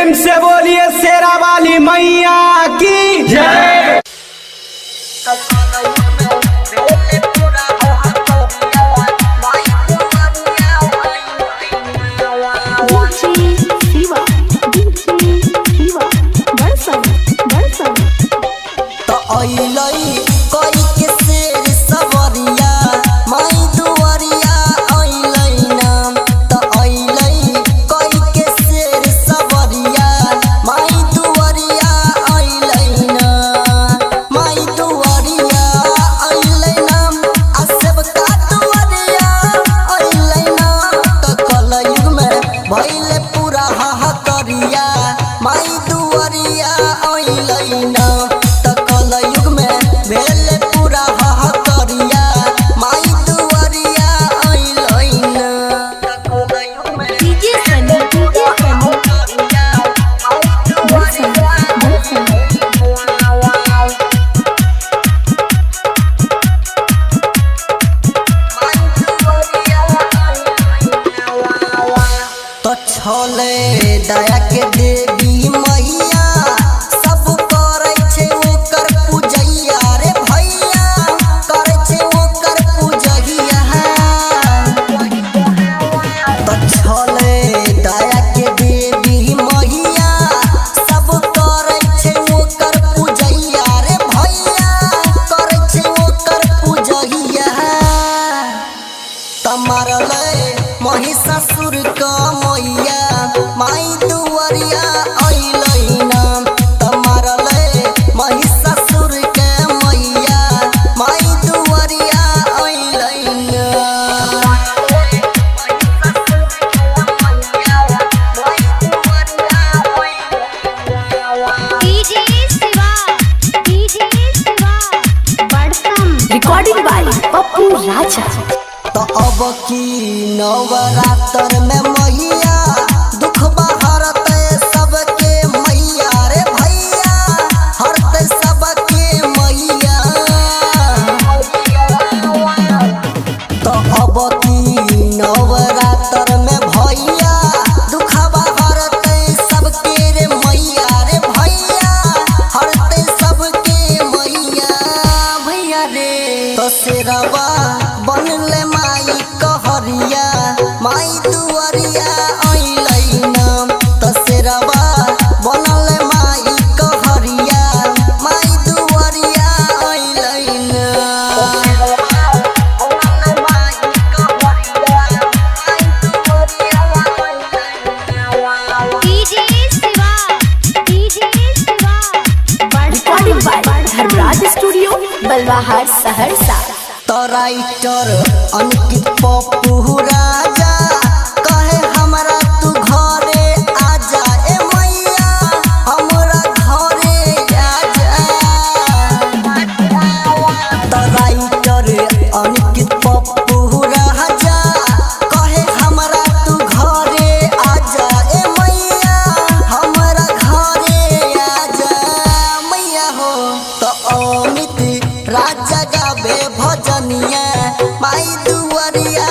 प्रेम से बोलिए शेरा वाली मैया की जय। दया के देवी मैया सब करे छे ओकर पूजैया रे भैया करे छे ओकर पूजैया तो छले दया के देवी मैया सब करे छे ओकर पूजैया रे भैया करे छे ओकर पूजैया तमारले महिषासुर का मैया माई दुआरिया अइलैना तमारले महिषासुर के मैया माई दुआरिया अइलैना DJ Shiva Badsam recording by Pappu Raja. तो अब की नवरात्र में मैया दुख हरते सबके मैया रे भैया हरते सबके मैया तो अब की नवरात्र में भैया दुख हरते सबके रे मैया रे भैया हरते सबके मैया भैया रे तो शेरवा बनले माई कहरिया माई दुआरिया अइलैना तो शेरवा बनले माई कहरिया माई दुआरिया अइलैना DJ Shiva recording by Dharmraj studio Balwahar Saharsa. तो राइटर अंकित पप्पू राजा कहे हमरा तू घरे आजा ए मैया हमरा घरे आजा तो राइटर अंकित पप्पू राजा कहे हमरा तू घरे आजा ए मैया हमरा घरे आजा मैया हो तो अमित राजा गावे भजनिया माई दुआरिया